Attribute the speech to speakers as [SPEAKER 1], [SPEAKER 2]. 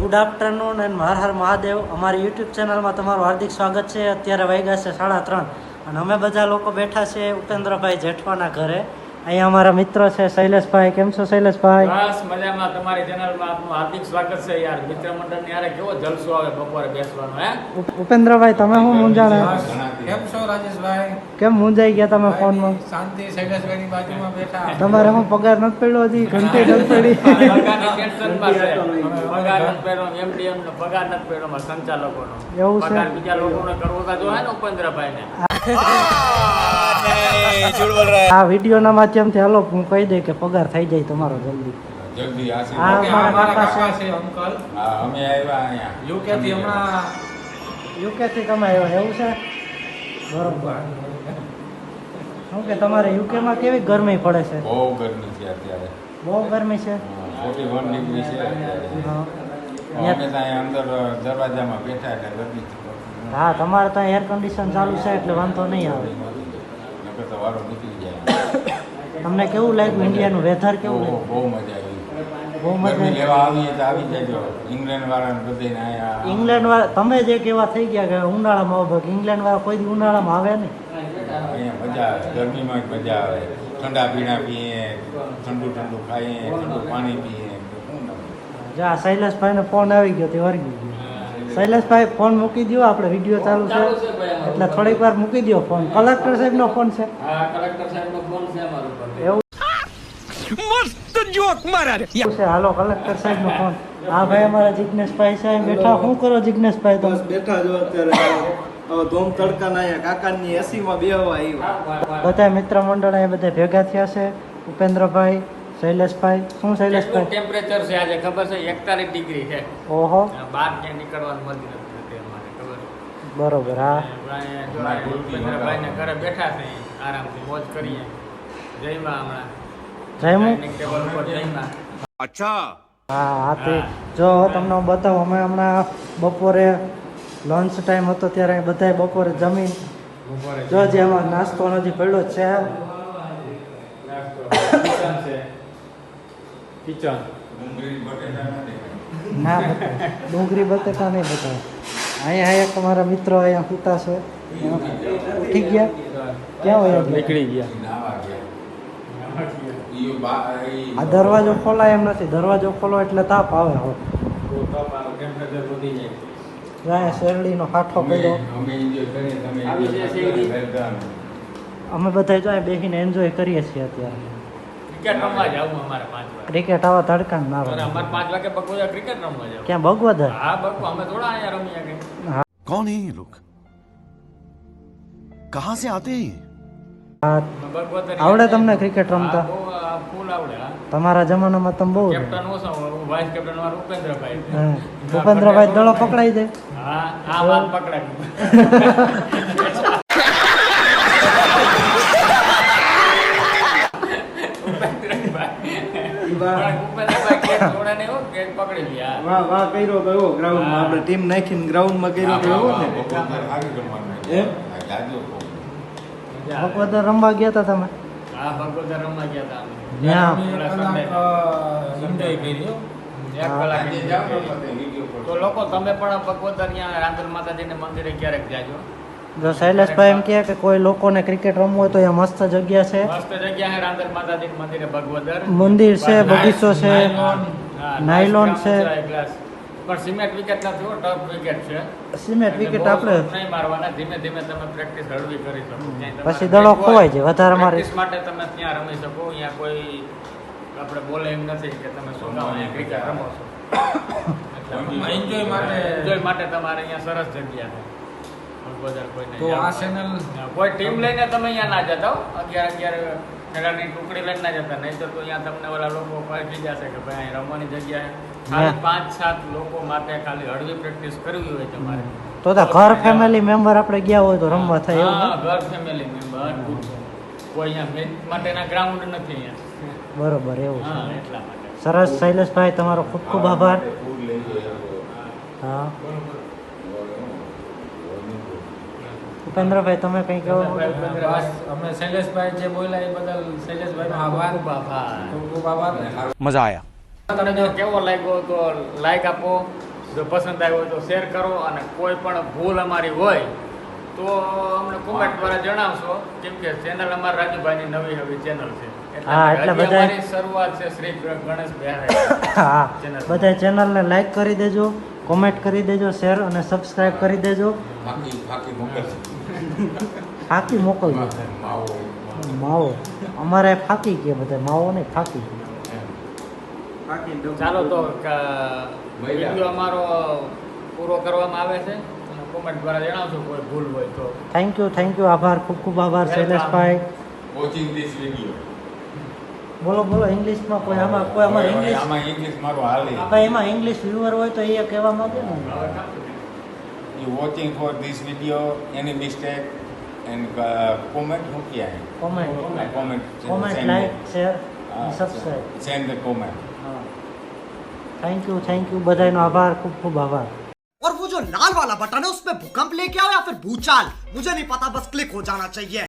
[SPEAKER 1] Good afternoon and Har Har Mahadev. અમારી YouTube ચેનલમાં તમારું હાર્દિક સ્વાગત છે. અત્યારે વાગ્યા છે 3:30 અને અમે બધા લોકો બેઠા છે ઉપેન્દ્રભાઈ જેઠવાના ઘરે. અહીંયા અમારા મિત્ર છે શૈલેષભાઈ. કેમ છો શૈલેષભાઈ?
[SPEAKER 2] બસ મજામાં. તમારી ચેનલમાં આપનું હાર્દિક સ્વાગત છે યાર. મિત્ર મંડળની યારે કેવો જલસો આવે બપોરે બેસવાનો હે.
[SPEAKER 1] ઉપેન્દ્રભાઈ તમે શું મૂંઝાણા?
[SPEAKER 3] કેમ છો રાજેશભાઈ?
[SPEAKER 1] કેમ મૂંઝાઈ ગયા તમે ફોનમાં?
[SPEAKER 3] શાંતિ. શૈલેષભાઈની બાજુમાં બેઠા.
[SPEAKER 1] તમારે શું પગાર નથી પડ્યો હજી? ઘંટી નથી પડી?
[SPEAKER 2] પગારની ટેન્શનમાં છે. પગાર નથી પડ્યો, MDM નો પગાર નથી પડ્યો, અમારા સંચાલકોનો
[SPEAKER 1] એવું છે?
[SPEAKER 2] પગાર બીજા લોકોને કરવો તો જો હે ને ઉપેન્દ્રભાઈને.
[SPEAKER 1] આ વિડીયોના માધ્યમથી હાલો હું કહી દઈ કે પગાર થઈ જાય તમારો જલ્દી.
[SPEAKER 4] જલ્દી
[SPEAKER 1] આ
[SPEAKER 4] આશીર્વાદ.
[SPEAKER 1] મારા કાકા
[SPEAKER 3] કાકા
[SPEAKER 1] છે.
[SPEAKER 3] છે અંકલ.
[SPEAKER 4] હા, અમે આવ્યા અહીંયા
[SPEAKER 3] UK થી હમણાં
[SPEAKER 1] યુકે થી તમે આવ્યો એવું છે? બરોબર. શું કે તમારે યુકે માં કેવી ગરમી પડે છે?
[SPEAKER 4] બહુ ગરમી છે અત્યારે.
[SPEAKER 1] બહુ ગરમી છે.
[SPEAKER 4] 41 ડિગ્રી છે અત્યારે.
[SPEAKER 1] હા.
[SPEAKER 4] અમે ત્યાં અંદર દરવાજામાં બેઠા એટલે ગરમી છે.
[SPEAKER 1] હા તમારે ત્યાં એર કન્ડિશન ચાલુ છે એટલે વાંધો નહીં આવે.
[SPEAKER 4] નકર તો વારો નીકળી જાય.
[SPEAKER 1] તમને કેવું લાગ્યું? ઇન્ડિયાનું વેધર કેવું
[SPEAKER 4] બહુ
[SPEAKER 1] લાગ્યું?
[SPEAKER 4] બહુ મજા આવી.
[SPEAKER 1] બહુ મજા
[SPEAKER 4] ગરમી
[SPEAKER 1] આવી.
[SPEAKER 4] લેવા આવીએ તો આવી જાય. ઇંગ્લેન્ડ વાળાને બધાને અહીંયા
[SPEAKER 1] ઇંગ્લેન્ડ વાળા તમે જે કેવા થઈ ગયા કે ઉનાળામાં આવો ભાગ ઇંગ્લેન્ડ વાળા કોઈ દી ઉનાળામાં આવે નહીં.
[SPEAKER 4] અહીંયા મજા આવે. ગરમીમાં જ મજા આવે. ઠંડા પીણા પીએ, ઠંડુ ઠંડુ ખાઈએ, ઠંડુ પાણી પીએ. શું ના
[SPEAKER 1] જા શૈલેષભાઈને ફોન આવી ગયો તે વર્ગી ગયો. શૈલેષભાઈ ફોન મૂકી દો, આપણે વિડીયો ચાલુ છે
[SPEAKER 2] ચાલુ છે ભાઈ અમારો.
[SPEAKER 1] એટલે થોડીક વાર મૂકી દો ફોન. કલેક્ટર સાહેબનો ફોન છે.
[SPEAKER 2] હા, કલેક્ટર સાહેબનો ફોન છે અમારો ઉપર.
[SPEAKER 1] એવું એવું છે. હાલો કલેક્ટર સાહેબનો ફોન. હા ભાઈ અમારા જિજ્ઞેશભાઈ સાહેબ બેઠા. શું કરો જિજ્ઞેશભાઈ તમે?
[SPEAKER 5] બસ બેઠા જો અત્યારે હવે ધોમ તડકાના અહીંયા કાકાની એસીમાં બેહવા આવ્યા.
[SPEAKER 1] બધા મિત્ર મંડળ અહીંયા બધા ભેગા થયા છે. ઉપેન્દ્રભાઈ, શૈલેષભાઈ. શું
[SPEAKER 2] કેટલું
[SPEAKER 1] શૈલેષભાઈ?
[SPEAKER 2] ટેમ્પરેચર છે આજે ખબર છે? 41 ડિગ્રી છે.
[SPEAKER 1] ઓહો
[SPEAKER 2] બહાર ક્યાંય નીકળવાનું મળતી નથી અમારે ખબર છે.
[SPEAKER 1] બરોબર. હા
[SPEAKER 2] ઉપેન્દ્રભાઈને ઘરે બેઠા છે આરામથી મોજ કરીએ. જયમાં હમણાં
[SPEAKER 1] જયમુ.
[SPEAKER 2] ડાઇનિંગ ટેબલ ઉપર જયમાં.
[SPEAKER 1] હા હા તે જો તમને હું બતાવું. અમે હમણાં બપોરે લંચ ટાઈમ હતો ત્યારે બધાએ બપોરે જમીન જો જે એમાં નાસ્તો નથી પડ્યો જ છે.
[SPEAKER 2] કિચન છે. કિચન.
[SPEAKER 4] ડુંગળી બટેટા નથી.
[SPEAKER 1] ના બતાવે. ડુંગળી બટેટા નહીં બતાવે. અહીંયા એક અમારા મિત્રો અહીંયા સૂતા છે. ઉઠી ગયા? ક્યાં હોય?
[SPEAKER 2] નીકળી ગયા.
[SPEAKER 4] નાવા ગયા.
[SPEAKER 1] આ દરવાજો ખોલાય એમ નથી. દરવાજો ખોલો એટલે તાપ આવે. હવે
[SPEAKER 2] ટેમ્પરેચર વધી જાય.
[SPEAKER 1] અહીંયા શેરડીનો હાઠો પડ્યો.
[SPEAKER 4] અમે enjoy કરીએ, તમે
[SPEAKER 2] આવી
[SPEAKER 4] enjoy
[SPEAKER 2] છે
[SPEAKER 4] કરો.
[SPEAKER 2] શેરડી.
[SPEAKER 4] Welcome.
[SPEAKER 1] અમે બધા જો અહીંયા બેસીને એન્જોય કરીએ છીએ અત્યારે.
[SPEAKER 2] ક્રિકેટ રમવા જાવું અમારે 5 વાગે.
[SPEAKER 1] ક્રિકેટ આવા તડકા ના
[SPEAKER 2] અને
[SPEAKER 1] રમે.
[SPEAKER 2] અમારે 5 વાગે બગોદા ક્રિકેટ રમવા જાવ.
[SPEAKER 1] ક્યાં ભગવદર?
[SPEAKER 2] હા બગો અમે થોડા અહીંયા રમીએ કે.
[SPEAKER 6] कौन है ये लोग कहां से आते हैं ये?
[SPEAKER 1] હા
[SPEAKER 2] બગોદર
[SPEAKER 1] આવડે તમને ક્રિકેટ રમતા?
[SPEAKER 2] હા, બહુ, ફૂલ આવડે. હા.
[SPEAKER 1] તમારા જમાનામાં તમે બહુ રમ્યા.
[SPEAKER 2] કેપ્ટન ઓછો, વાઇસ કેપ્ટન મારો ઉપેન્દ્રભાઈ.
[SPEAKER 1] હા. ભૂપેન્દ્રભાઈ દડો પકડાઈ દે.
[SPEAKER 2] હા આ વાત પકડાય. ઉપેન્દ્રભાઈ કેચ છોડે નહીં હો, કેચ પકડી લે. હા.
[SPEAKER 5] વાહ વાહ કર્યો તો એવો ગ્રાઉન્ડમાં આપણે ટીમ નાખીને ગ્રાઉન્ડમાં કર્યો તો એવો ને.
[SPEAKER 4] સારી રમવાનું.
[SPEAKER 5] એમ?
[SPEAKER 4] આ જાજો બહુ.
[SPEAKER 1] ભગવદર રમવા ગયા હતા તમે?
[SPEAKER 2] હા બગોદર રમવા ગયા હતા અમે.
[SPEAKER 1] ત્યાં
[SPEAKER 2] પેલા
[SPEAKER 3] કલાક
[SPEAKER 2] Sunday.
[SPEAKER 3] એન્જોય કર્યો.
[SPEAKER 2] 1 કલાક
[SPEAKER 4] આજે જાઓ ને બધે વિડીયો પર.
[SPEAKER 2] તો લોકો તમે પણ બગોદર ત્યાં રાંદલ માતાજીના મંદિરે ક્યારેક જાજો.
[SPEAKER 1] જો શૈલેષભાઈ એમ કહે કે કોઈ લોકોને ક્રિકેટ રમવું હોય તો અહીંયા મસ્ત જગ્યા છે.
[SPEAKER 2] મસ્ત જગ્યા છે રાંદલ માતાજીના મંદિરે બગોદર.
[SPEAKER 1] મંદિર છે, બગીચો છે,
[SPEAKER 2] હા,
[SPEAKER 1] નાયલોન
[SPEAKER 2] nice
[SPEAKER 1] છે.
[SPEAKER 2] ground એક glass. પણ સિમેન્ટ વિકેટ નથી હો, ટફ વિકેટ છે.
[SPEAKER 1] સિમેન્ટ વિકેટ
[SPEAKER 2] બહુ
[SPEAKER 1] આપણે
[SPEAKER 2] shot નહીં મારવાના, ધીમે ધીમે તમે પ્રેક્ટિસ હળવી કરી શકો. ક્યાંય તમારે
[SPEAKER 1] પછી દડો
[SPEAKER 2] match હોય,
[SPEAKER 1] ખોવાય જાય. વધારે મારી
[SPEAKER 2] practice માટે તમે ત્યાં રમી શકો. અહીંયા કોઈ આપણે બોલે એમ નથી કે તમે શું કામ અહીંયા ક્રિકેટ રમો છો.
[SPEAKER 3] Enjoy માટે.
[SPEAKER 2] Enjoy માટે તમારે અહીંયા સરસ જગ્યા છે. બગોદર કોઈને
[SPEAKER 3] તો આ
[SPEAKER 2] જાવ.
[SPEAKER 3] ચેનલ
[SPEAKER 2] કોઈ ટીમ લઈને તમે અહીંયા ના જતા હો. 11 ખેલાડીની ટુકડી લઈને ના જતા. નહીં તો અહીંયા તમને ઓલા લોકો પહોંચી જશે કે ભાઈ અહીં રમવાની જગ્યા ખાલી 5-7 લોકો માટે ખાલી હળવી પ્રેક્ટિસ કરવી હોય તમારે.
[SPEAKER 1] તો ઘર ફેમિલી મેમ્બર આપણે ગયા હોય તો રમવા થાય એવું
[SPEAKER 2] હા,
[SPEAKER 1] ને?
[SPEAKER 2] ઘર ફેમિલી મેમ્બર કોઈ અહીંયા મેચ માટેના ગ્રાઉન્ડ નથી અહીંયા.
[SPEAKER 1] બરોબર એવું છે.
[SPEAKER 2] હા એટલા માટે.
[SPEAKER 1] સરસ શૈલેષભાઈ તમારો ખૂબ ખૂબ આભાર.
[SPEAKER 4] ફૂડ લઈ જાય.
[SPEAKER 1] હા ઉપેન્દ્રભાઈ તમે કંઈ કહો?
[SPEAKER 3] બસ અમે શૈલેષભાઈ જે બોલ્યા એ બદલ શૈલેષભાઈનો આભાર.
[SPEAKER 2] ખૂબ આભાર.
[SPEAKER 3] ખૂબ ખૂબ આભાર.
[SPEAKER 6] मजा आया.
[SPEAKER 2] તમને જો કેવો લાગ્યો તો લાઈક આપો, જો પસંદ આવ્યો હોય તો શેર કરો, અને કોઈ પણ ભૂલ અમારી હોય તો અમને કોમેન્ટ દ્વારા જણાવશો, કેમ કે ચેનલ અમારા રાજુભાઈની નવી હવે ચેનલ છે.
[SPEAKER 1] હા, એટલે
[SPEAKER 2] હજી
[SPEAKER 1] બધાય-
[SPEAKER 2] અમારી શરૂઆત છે શ્રી ગણેશ બિહાર
[SPEAKER 1] હા
[SPEAKER 2] ચેનલ.
[SPEAKER 1] બધા ચેનલને લાઈક કરી દેજો, કોમેન્ટ કરી દેજો, શેર અને સબસ્ક્રાઇબ કરી દેજો.
[SPEAKER 4] ફાકી મોકલશે.
[SPEAKER 1] ફાકી મોકલજો.
[SPEAKER 4] માવો
[SPEAKER 1] માવો અમારે ફાકી કે બધા માવો નહીં ફાકી.
[SPEAKER 5] બાકી ડબ્બો.
[SPEAKER 2] ચાલો તો વિડીયો અમારો પૂરો કરવામાં આવે છે, અને કોમેન્ટ દ્વારા જણાવશો કોઈ ભૂલ હોય તો.
[SPEAKER 1] થેન્ક યુ આભાર, ખૂબ ખૂબ આભાર શૈલેષભાઈ.
[SPEAKER 4] Watching this video.
[SPEAKER 1] બોલો બોલો ઇંગ્લિશમાં કોઈ આમાં કોઈ અમારે ઇંગ્લિશ
[SPEAKER 4] આમાં ઇંગ્લિશ મારું હાલે.
[SPEAKER 1] ભાઈ એમાં ઇંગ્લિશ વ્યુઅર હોય તો એ કહેવા માંગે ને.
[SPEAKER 4] You watching for this video, any mistake and comment who क्या है?
[SPEAKER 1] Comment
[SPEAKER 4] Comment.
[SPEAKER 1] Comment
[SPEAKER 4] send
[SPEAKER 1] like
[SPEAKER 4] the-
[SPEAKER 1] share
[SPEAKER 4] હા,
[SPEAKER 1] સબસ્ક્રાઇબ.
[SPEAKER 4] Send the comment.
[SPEAKER 1] હા થેન્ક યુ બધાનો આભાર, ખૂબ ખૂબ આભાર.
[SPEAKER 7] और वो जो लाल वाला बटन है उसमें भूकंप लेके आओ या फिर भूचाल, मुझे नहीं पता, बस क्लिक हो जाना चाहिए.